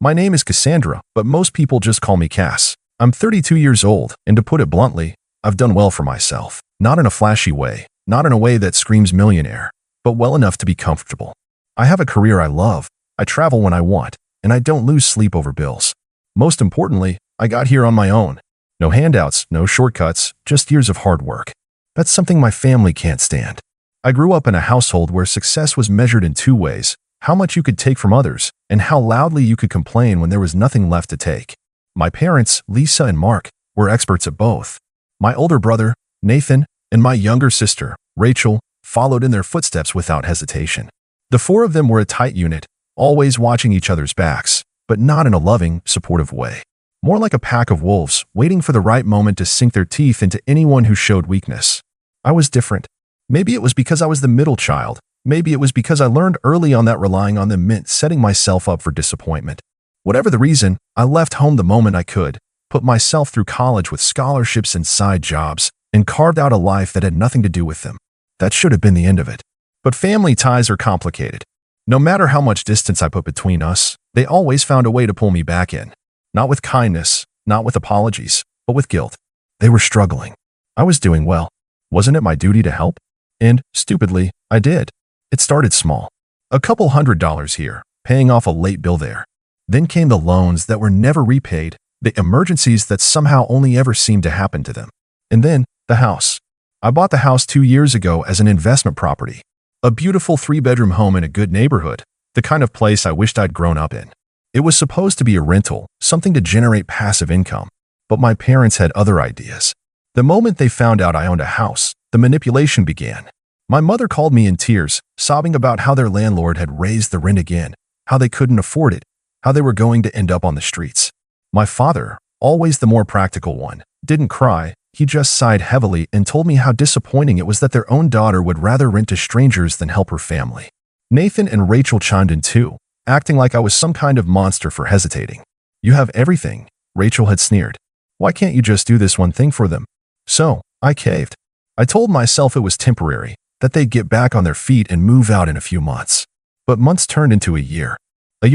My name is Cassandra, but most people just call me Cass. I'm 32 years old, and to put it bluntly, I've done well for myself. Not in a flashy way, not in a way that screams millionaire, but well enough to be comfortable. I have a career I love, I travel when I want, and I don't lose sleep over bills. Most importantly, I got here on my own. No handouts, no shortcuts, just years of hard work. That's something my family can't stand. I grew up in a household where success was measured in two ways: how much you could take from others, and how loudly you could complain when there was nothing left to take. My parents, Lisa and Mark, were experts at both. My older brother, Nathan, and my younger sister, Rachel, followed in their footsteps without hesitation. The four of them were a tight unit, always watching each other's backs, but not in a loving, supportive way. More like a pack of wolves, waiting for the right moment to sink their teeth into anyone who showed weakness. I was different. Maybe it was because I was the middle child. Maybe it was because I learned early on that relying on them meant setting myself up for disappointment. Whatever the reason, I left home the moment I could, put myself through college with scholarships and side jobs, and carved out a life that had nothing to do with them. That should have been the end of it. But family ties are complicated. No matter how much distance I put between us, they always found a way to pull me back in. Not with kindness, not with apologies, but with guilt. They were struggling. I was doing well. Wasn't it my duty to help? And, stupidly, I did. It started small. A couple $100s here, paying off a late bill there. Then came the loans that were never repaid, the emergencies that somehow only ever seemed to happen to them. And then, the house. I bought the house 2 years ago as an investment property. A beautiful 3-bedroom home in a good neighborhood, the kind of place I wished I'd grown up in. It was supposed to be a rental, something to generate passive income. But my parents had other ideas. The moment they found out I owned a house, the manipulation began. My mother called me in tears, sobbing about how their landlord had raised the rent again, how they couldn't afford it, how they were going to end up on the streets. My father, always the more practical one, didn't cry. He just sighed heavily and told me how disappointing it was that their own daughter would rather rent to strangers than help her family. Nathan and Rachel chimed in too, acting like I was some kind of monster for hesitating. "You have everything," Rachel had sneered. "Why can't you just do this one thing for them?" So, I caved. I told myself it was temporary, that they'd get back on their feet and move out in a few months. But months turned into a year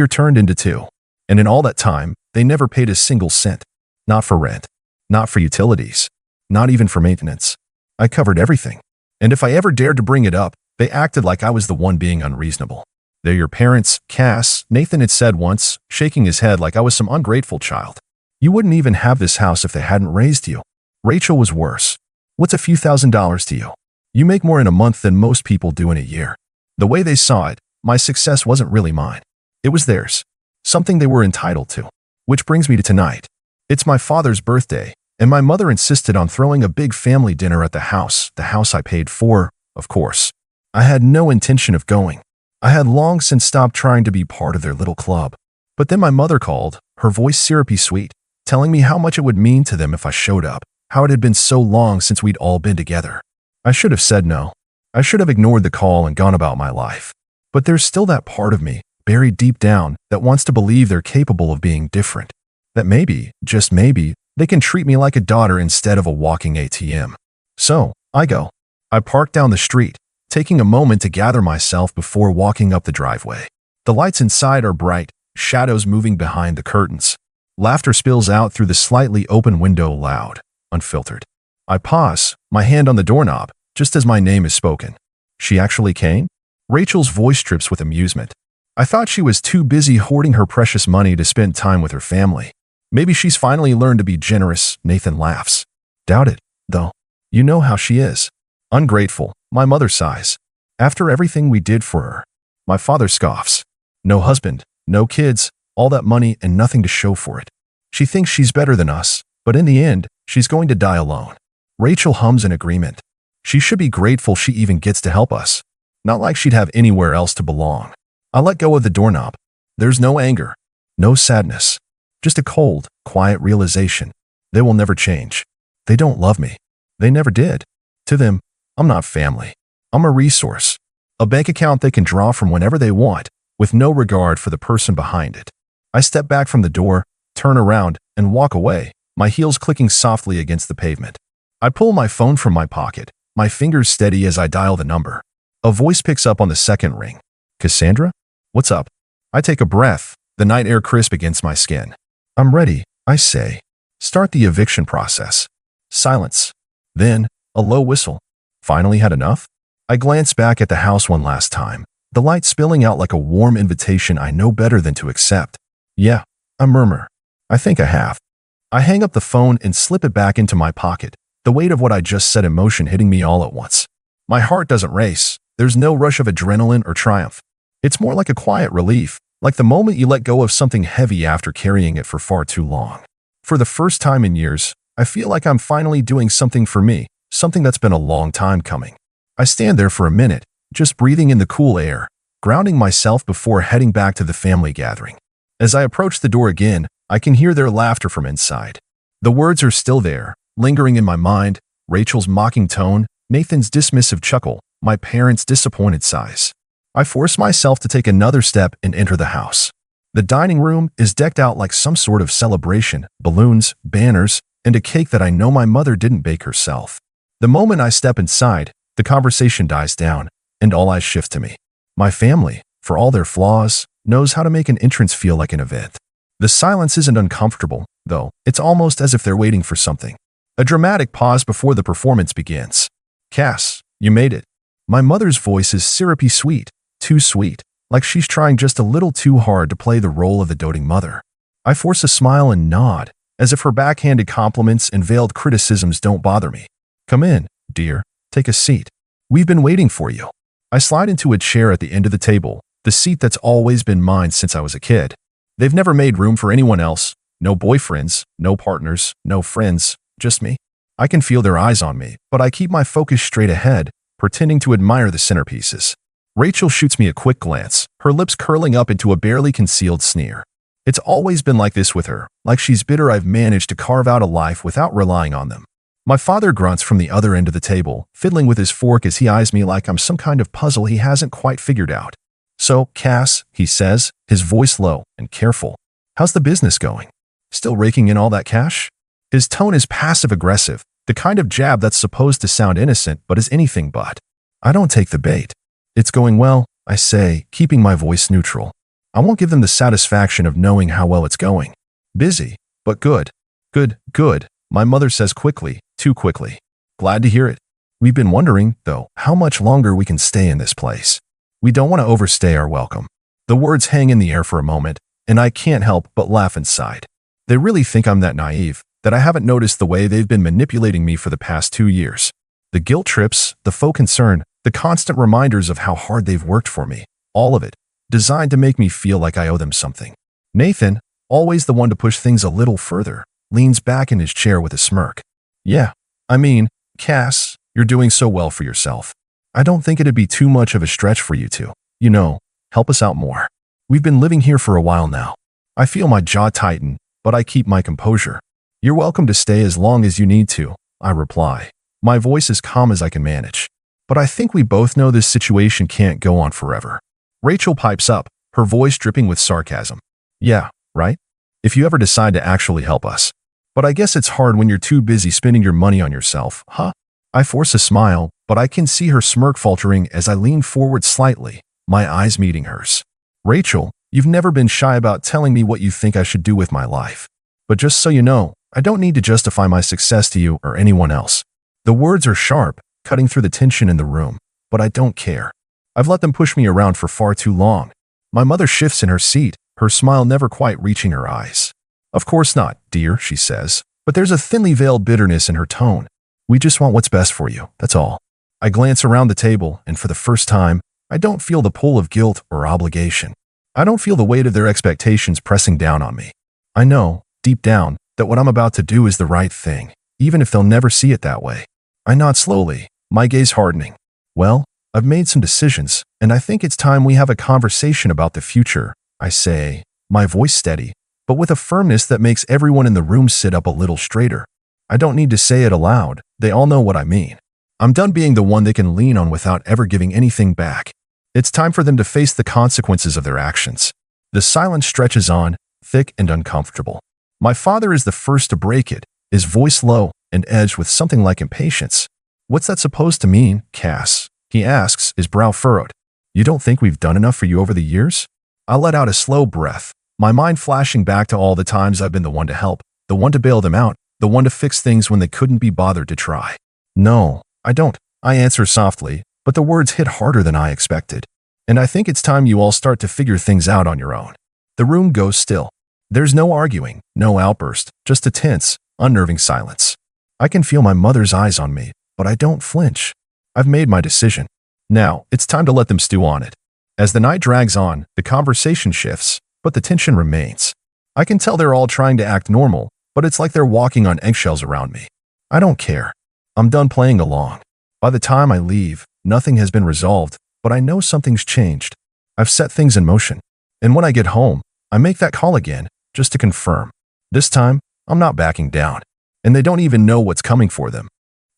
turned into 2. And in all that time, they never paid a single cent. Not for rent, not for utilities, not even for maintenance. I covered everything. And if I ever dared to bring it up, they acted like I was the one being unreasonable. "They're your parents, Cass," Nathan had said once, shaking his head like I was some ungrateful child. "You wouldn't even have this house if they hadn't raised you." Rachel was worse. "What's a few $1,000s to you? You make more in a month than most people do in a year." The way they saw it, my success wasn't really mine. It was theirs. Something they were entitled to. Which brings me to tonight. It's my father's birthday, and my mother insisted on throwing a big family dinner at the house I paid for, of course. I had no intention of going. I had long since stopped trying to be part of their little club. But then my mother called, her voice syrupy sweet, telling me how much it would mean to them if I showed up, how it had been so long since we'd all been together. I should have said no. I should have ignored the call and gone about my life. But there's still that part of me, buried deep down, that wants to believe they're capable of being different. That maybe, just maybe, they can treat me like a daughter instead of a walking ATM. So, I go. I park down the street, taking a moment to gather myself before walking up the driveway. The lights inside are bright, shadows moving behind the curtains. Laughter spills out through the slightly open window loud, unfiltered. I pause, my hand on the doorknob, just as my name is spoken. "She actually came?" Rachel's voice drips with amusement. I thought she was too busy hoarding her precious money to spend time with her family. Maybe she's finally learned to be generous, Nathan laughs. "Doubt it, though. You know how she is. Ungrateful," my mother sighs. "After everything we did for her." My father scoffs. "No husband, no kids, all that money and nothing to show for it. She thinks she's better than us, but in the end, she's going to die alone." Rachel hums in agreement. "She should be grateful she even gets to help us. Not like she'd have anywhere else to belong." I let go of the doorknob. There's no anger, no sadness, just a cold, quiet realization. They will never change. They don't love me. They never did. To them, I'm not family. I'm a resource. A bank account they can draw from whenever they want, with no regard for the person behind it. I step back from the door, turn around, and walk away, my heels clicking softly against the pavement. I pull my phone from my pocket, my fingers steady as I dial the number. A voice picks up on the second ring. "Cassandra? What's up?" I take a breath, the night air crisp against my skin. I'm ready, I say. Start the eviction process. Silence. Then, a low whistle. Finally had enough? I glance back at the house one last time, the light spilling out like a warm invitation I know better than to accept. Yeah, I murmur. I think I have. I hang up the phone and slip it back into my pocket, the weight of what I just set in motion hitting me all at once. My heart doesn't race. There's no rush of adrenaline or triumph. It's more like a quiet relief, like the moment you let go of something heavy after carrying it for far too long. For the first time in years, I feel like I'm finally doing something for me, something that's been a long time coming. I stand there for a minute, just breathing in the cool air, grounding myself before heading back to the family gathering. As I approach the door again, I can hear their laughter from inside. The words are still there, lingering in my mind, Rachel's mocking tone, Nathan's dismissive chuckle, my parents' disappointed sighs. I force myself to take another step and enter the house. The dining room is decked out like some sort of celebration, balloons, banners, and a cake that I know my mother didn't bake herself. The moment I step inside, the conversation dies down, and all eyes shift to me. My family, for all their flaws, knows how to make an entrance feel like an event. The silence isn't uncomfortable, though. It's almost as if they're waiting for something. A dramatic pause before the performance begins. Cass, you made it. My mother's voice is syrupy sweet, too sweet, like she's trying just a little too hard to play the role of the doting mother. I force a smile and nod, as if her backhanded compliments and veiled criticisms don't bother me. Come in, dear. Take a seat. We've been waiting for you. I slide into a chair at the end of the table, the seat that's always been mine since I was a kid. They've never made room for anyone else. No boyfriends, no partners, no friends, just me. I can feel their eyes on me, but I keep my focus straight ahead, pretending to admire the centerpieces. Rachel shoots me a quick glance, her lips curling up into a barely concealed sneer. It's always been like this with her, like she's bitter I've managed to carve out a life without relying on them. My father grunts from the other end of the table, fiddling with his fork as he eyes me like I'm some kind of puzzle he hasn't quite figured out. So, Cass, he says, his voice low and careful. How's the business going? Still raking in all that cash? His tone is passive-aggressive, the kind of jab that's supposed to sound innocent but is anything but. I don't take the bait. It's going well, I say, keeping my voice neutral. I won't give them the satisfaction of knowing how well it's going. Busy, but good. Good, my mother says quickly, too quickly. Glad to hear it. We've been wondering, though, how much longer we can stay in this place. We don't want to overstay our welcome. The words hang in the air for a moment, and I can't help but laugh inside. They really think I'm that naive, that I haven't noticed the way they've been manipulating me for the past 2 years. The guilt trips, the faux concern, the constant reminders of how hard they've worked for me, all of it, designed to make me feel like I owe them something. Nathan, always the one to push things a little further, leans back in his chair with a smirk. Yeah, I mean, Cass, you're doing so well for yourself. I don't think it'd be too much of a stretch for you to, help us out more. We've been living here for a while now. I feel my jaw tighten, but I keep my composure. You're welcome to stay as long as you need to, I reply, my voice as calm as I can manage. But I think we both know this situation can't go on forever. Rachel pipes up, her voice dripping with sarcasm. Yeah, right? If you ever decide to actually help us. But I guess it's hard when you're too busy spending your money on yourself, huh? I force a smile, but I can see her smirk faltering as I lean forward slightly, my eyes meeting hers. Rachel, you've never been shy about telling me what you think I should do with my life. But just so you know, I don't need to justify my success to you or anyone else. The words are sharp, cutting through the tension in the room, but I don't care. I've let them push me around for far too long. My mother shifts in her seat, her smile never quite reaching her eyes. Of course not, dear, she says, but there's a thinly veiled bitterness in her tone. We just want what's best for you, that's all. I glance around the table, and for the first time, I don't feel the pull of guilt or obligation. I don't feel the weight of their expectations pressing down on me. I know, deep down, that what I'm about to do is the right thing, even if they'll never see it that way. I nod slowly, my gaze hardening. Well, I've made some decisions, and I think it's time we have a conversation about the future, I say, my voice steady, but with a firmness that makes everyone in the room sit up a little straighter. I don't need to say it aloud, they all know what I mean. I'm done being the one they can lean on without ever giving anything back. It's time for them to face the consequences of their actions. The silence stretches on, thick and uncomfortable. My father is the first to break it, his voice low and edged with something like impatience. What's that supposed to mean, Cass? He asks, his brow furrowed. You don't think we've done enough for you over the years? I let out a slow breath, My mind flashing back to all the times I've been the one to help, the one to bail them out, the one to fix things when they couldn't be bothered to try. No, I don't, I answer softly, but the words hit harder than I expected. And I think it's time you all start to figure things out on your own. The room goes still. There's no arguing, no outburst, just a tense, unnerving silence. I can feel my mother's eyes on me, but I don't flinch. I've made my decision. Now, it's time to let them stew on it. As the night drags on, the conversation shifts, but the tension remains. I can tell they're all trying to act normal, but it's like they're walking on eggshells around me. I don't care. I'm done playing along. By the time I leave, nothing has been resolved, but I know something's changed. I've set things in motion. And when I get home, I make that call again, just to confirm. This time, I'm not backing down. And they don't even know what's coming for them.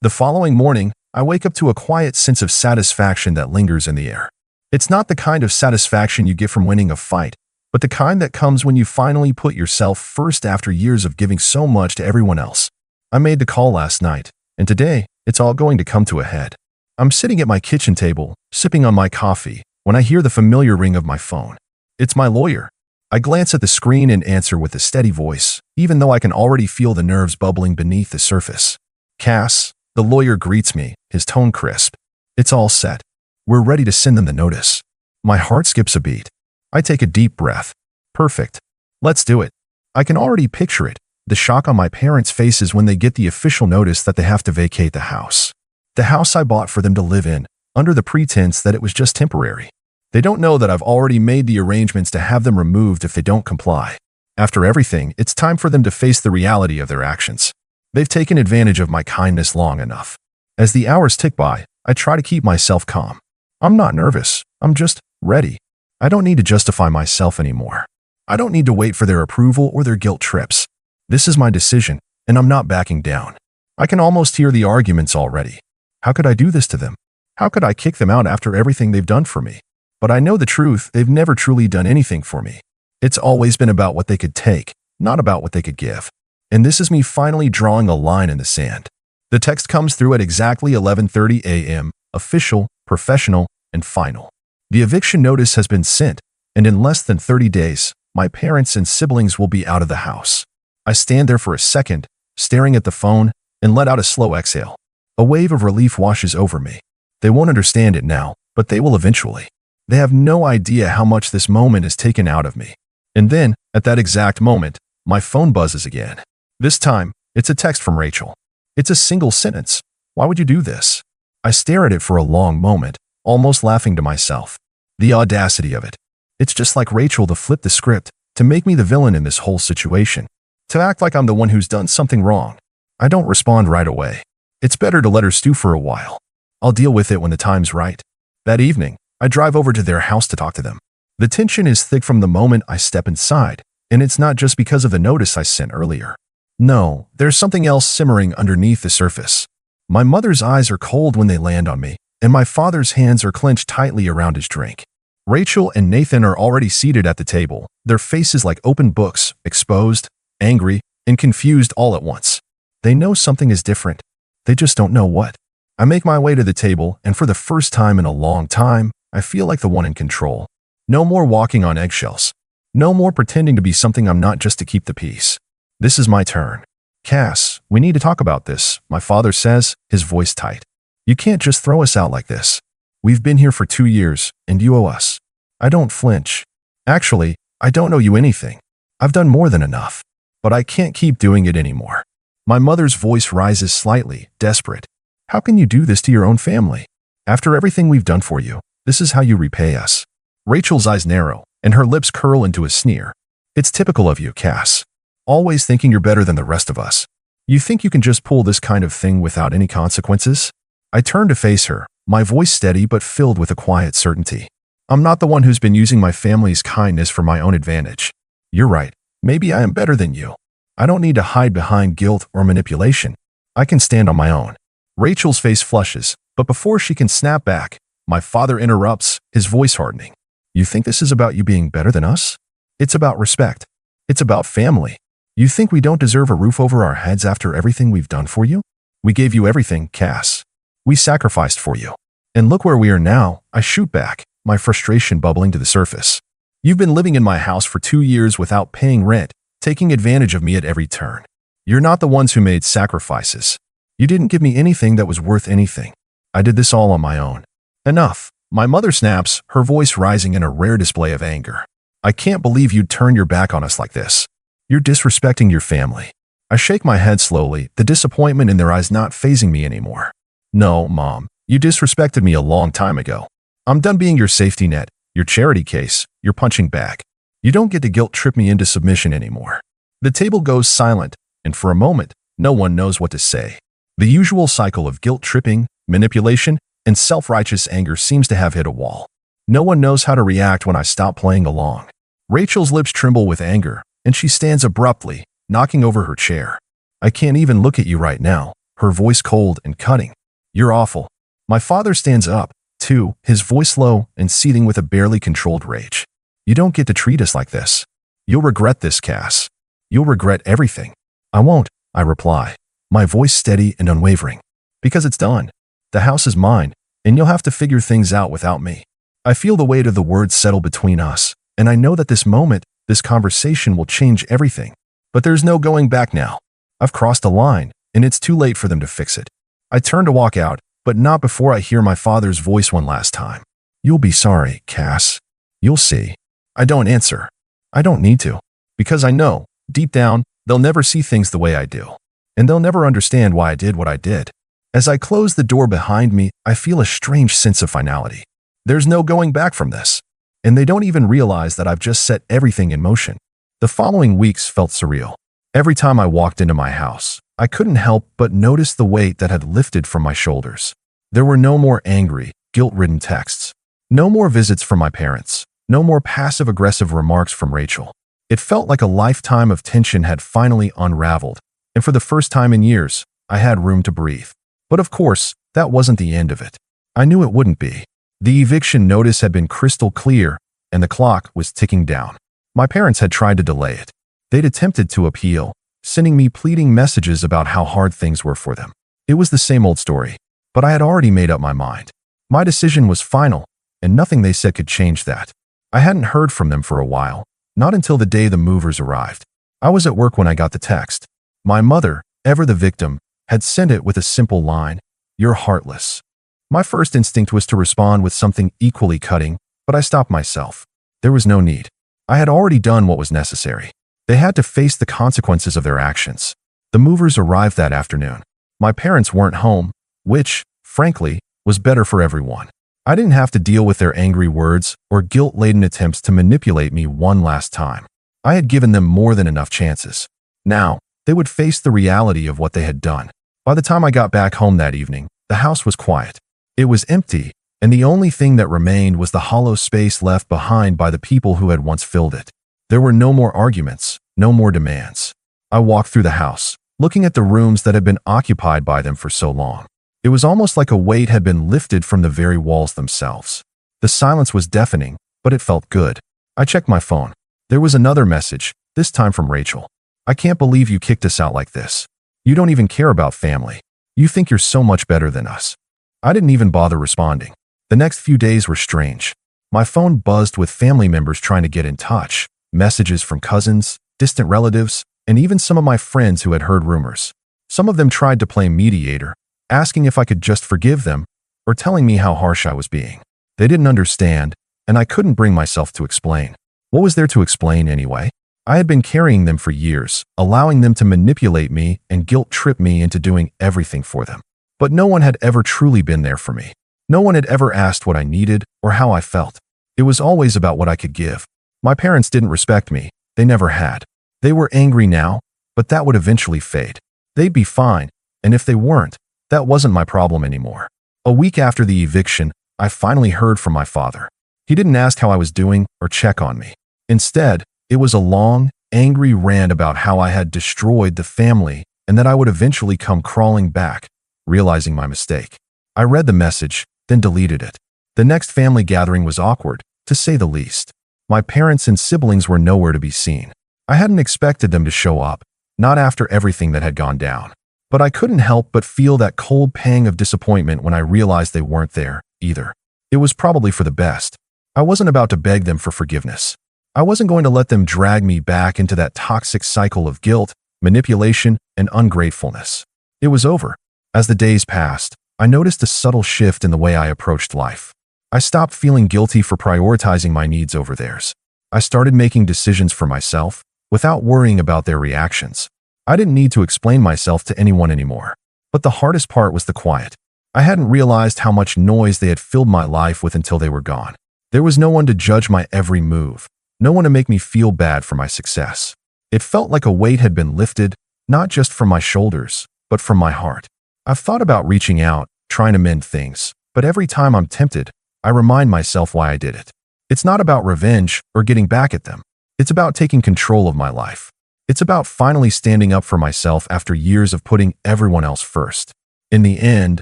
The following morning, I wake up to a quiet sense of satisfaction that lingers in the air. It's not the kind of satisfaction you get from winning a fight, but the kind that comes when you finally put yourself first after years of giving so much to everyone else. I made the call last night, and today, it's all going to come to a head. I'm sitting at my kitchen table, sipping on my coffee, when I hear the familiar ring of my phone. It's my lawyer. I glance at the screen and answer with a steady voice, even though I can already feel the nerves bubbling beneath the surface. Cass, the lawyer greets me, his tone crisp. It's all set. We're ready to send them the notice. My heart skips a beat. I take a deep breath. Perfect. Let's do it. I can already picture it, the shock on my parents' faces when they get the official notice that they have to vacate the house. The house I bought for them to live in, under the pretense that it was just temporary. They don't know that I've already made the arrangements to have them removed if they don't comply. After everything, it's time for them to face the reality of their actions. They've taken advantage of my kindness long enough. As the hours tick by, I try to keep myself calm. I'm not nervous. I'm just ready. I don't need to justify myself anymore. I don't need to wait for their approval or their guilt trips. This is my decision, and I'm not backing down. I can almost hear the arguments already. How could I do this to them? How could I kick them out after everything they've done for me? But I know the truth, they've never truly done anything for me. It's always been about what they could take, not about what they could give. And this is me finally drawing a line in the sand. The text comes through at exactly 11:30 a.m., official, professional, and final. The eviction notice has been sent, and in less than 30 days, my parents and siblings will be out of the house. I stand there for a second, staring at the phone, and let out a slow exhale. A wave of relief washes over me. They won't understand it now, but they will eventually. They have no idea how much this moment has taken out of me. And then, at that exact moment, my phone buzzes again. This time, it's a text from Rachel. It's a single sentence. Why would you do this? I stare at it for a long moment, almost laughing to myself. The audacity of it. It's just like Rachel to flip the script, to make me the villain in this whole situation. To act like I'm the one who's done something wrong. I don't respond right away. It's better to let her stew for a while. I'll deal with it when the time's right. That evening, I drive over to their house to talk to them. The tension is thick from the moment I step inside, and it's not just because of the notice I sent earlier. No, there's something else simmering underneath the surface. My mother's eyes are cold when they land on me, and my father's hands are clenched tightly around his drink. Rachel and Nathan are already seated at the table, their faces like open books, exposed, angry, and confused all at once. They know something is different. They just don't know what. I make my way to the table, and for the first time in a long time, I feel like the one in control. No more walking on eggshells. No more pretending to be something I'm not just to keep the peace. This is my turn. Cass, we need to talk about this, my father says, his voice tight. You can't just throw us out like this. We've been here for 2 years, and you owe us. I don't flinch. Actually, I don't owe you anything. I've done more than enough. But I can't keep doing it anymore. My mother's voice rises slightly, desperate. How can you do this to your own family? After everything we've done for you, this is how you repay us. Rachel's eyes narrow, and her lips curl into a sneer. It's typical of you, Cass. Always thinking you're better than the rest of us. You think you can just pull this kind of thing without any consequences? I turn to face her, my voice steady but filled with a quiet certainty. I'm not the one who's been using my family's kindness for my own advantage. You're right. Maybe I am better than you. I don't need to hide behind guilt or manipulation. I can stand on my own. Rachel's face flushes, but before she can snap back, my father interrupts, his voice hardening. You think this is about you being better than us? It's about respect. It's about family. You think we don't deserve a roof over our heads after everything we've done for you? We gave you everything, Cass. We sacrificed for you. And look where we are now, I shoot back, my frustration bubbling to the surface. You've been living in my house for 2 years without paying rent, taking advantage of me at every turn. You're not the ones who made sacrifices. You didn't give me anything that was worth anything. I did this all on my own. Enough. My mother snaps, her voice rising in a rare display of anger. I can't believe you'd turn your back on us like this. You're disrespecting your family. I shake my head slowly, the disappointment in their eyes not fazing me anymore. No, Mom, you disrespected me a long time ago. I'm done being your safety net, your charity case, your punching bag. You don't get to guilt trip me into submission anymore. The table goes silent, and for a moment, no one knows what to say. The usual cycle of guilt tripping, manipulation, and self-righteous anger seems to have hit a wall. No one knows how to react when I stop playing along. Rachel's lips tremble with anger, and she stands abruptly, knocking over her chair. I can't even look at you right now, her voice cold and cutting. You're awful. My father stands up, too, his voice low and seething with a barely controlled rage. You don't get to treat us like this. You'll regret this, Cass. You'll regret everything. I won't, I reply, my voice steady and unwavering. Because it's done. The house is mine, and you'll have to figure things out without me. I feel the weight of the words settle between us, and I know that this moment, this conversation will change everything. But there's no going back now. I've crossed a line, and it's too late for them to fix it. I turn to walk out, but not before I hear my father's voice one last time. You'll be sorry, Cass. You'll see. I don't answer. I don't need to. Because I know, deep down, they'll never see things the way I do. And they'll never understand why I did what I did. As I close the door behind me, I feel a strange sense of finality. There's no going back from this. And they don't even realize that I've just set everything in motion. The following weeks felt surreal. Every time I walked into my house, I couldn't help but notice the weight that had lifted from my shoulders. There were no more angry, guilt-ridden texts. No more visits from my parents. No more passive-aggressive remarks from Rachel. It felt like a lifetime of tension had finally unraveled, and for the first time in years, I had room to breathe. But of course, that wasn't the end of it. I knew it wouldn't be. The eviction notice had been crystal clear, and the clock was ticking down. My parents had tried to delay it. They'd attempted to appeal, sending me pleading messages about how hard things were for them. It was the same old story, but I had already made up my mind. My decision was final, and nothing they said could change that. I hadn't heard from them for a while, not until the day the movers arrived. I was at work when I got the text. My mother, ever the victim, had sent it with a simple line, "You're heartless." My first instinct was to respond with something equally cutting, but I stopped myself. There was no need. I had already done what was necessary. They had to face the consequences of their actions. The movers arrived that afternoon. My parents weren't home, which, frankly, was better for everyone. I didn't have to deal with their angry words or guilt-laden attempts to manipulate me one last time. I had given them more than enough chances. Now, they would face the reality of what they had done. By the time I got back home that evening, the house was quiet. It was empty, and the only thing that remained was the hollow space left behind by the people who had once filled it. There were no more arguments, no more demands. I walked through the house, looking at the rooms that had been occupied by them for so long. It was almost like a weight had been lifted from the very walls themselves. The silence was deafening, but it felt good. I checked my phone. There was another message, this time from Rachel. I can't believe you kicked us out like this. You don't even care about family. You think you're so much better than us. I didn't even bother responding. The next few days were strange. My phone buzzed with family members trying to get in touch, messages from cousins, distant relatives, and even some of my friends who had heard rumors. Some of them tried to play mediator, asking if I could just forgive them, or telling me how harsh I was being. They didn't understand, and I couldn't bring myself to explain. What was there to explain anyway? I had been carrying them for years, allowing them to manipulate me and guilt-trip me into doing everything for them. But no one had ever truly been there for me. No one had ever asked what I needed or how I felt. It was always about what I could give. My parents didn't respect me. They never had. They were angry now, but that would eventually fade. They'd be fine, and if they weren't, that wasn't my problem anymore. A week after the eviction, I finally heard from my father. He didn't ask how I was doing or check on me. Instead, it was a long, angry rant about how I had destroyed the family and that I would eventually come crawling back, realizing my mistake. I read the message, then deleted it. The next family gathering was awkward, to say the least. My parents and siblings were nowhere to be seen. I hadn't expected them to show up, not after everything that had gone down. But I couldn't help but feel that cold pang of disappointment when I realized they weren't there, either. It was probably for the best. I wasn't about to beg them for forgiveness. I wasn't going to let them drag me back into that toxic cycle of guilt, manipulation, and ungratefulness. It was over. As the days passed, I noticed a subtle shift in the way I approached life. I stopped feeling guilty for prioritizing my needs over theirs. I started making decisions for myself, without worrying about their reactions. I didn't need to explain myself to anyone anymore. But the hardest part was the quiet. I hadn't realized how much noise they had filled my life with until they were gone. There was no one to judge my every move, no one to make me feel bad for my success. It felt like a weight had been lifted, not just from my shoulders, but from my heart. I've thought about reaching out, trying to mend things, but every time I'm tempted, I remind myself why I did it. It's not about revenge or getting back at them. It's about taking control of my life. It's about finally standing up for myself after years of putting everyone else first. In the end,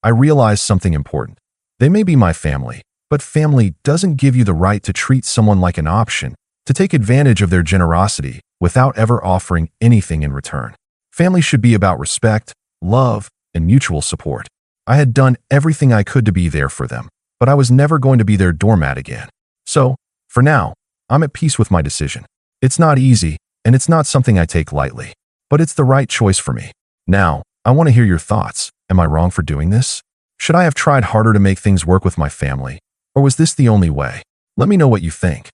I realized something important. They may be my family, but family doesn't give you the right to treat someone like an option, to take advantage of their generosity without ever offering anything in return. Family should be about respect, love, and mutual support. I had done everything I could to be there for them, but I was never going to be their doormat again. So, for now, I'm at peace with my decision. It's not easy, and it's not something I take lightly, but it's the right choice for me. Now, I want to hear your thoughts. Am I wrong for doing this? Should I have tried harder to make things work with my family? Or was this the only way? Let me know what you think.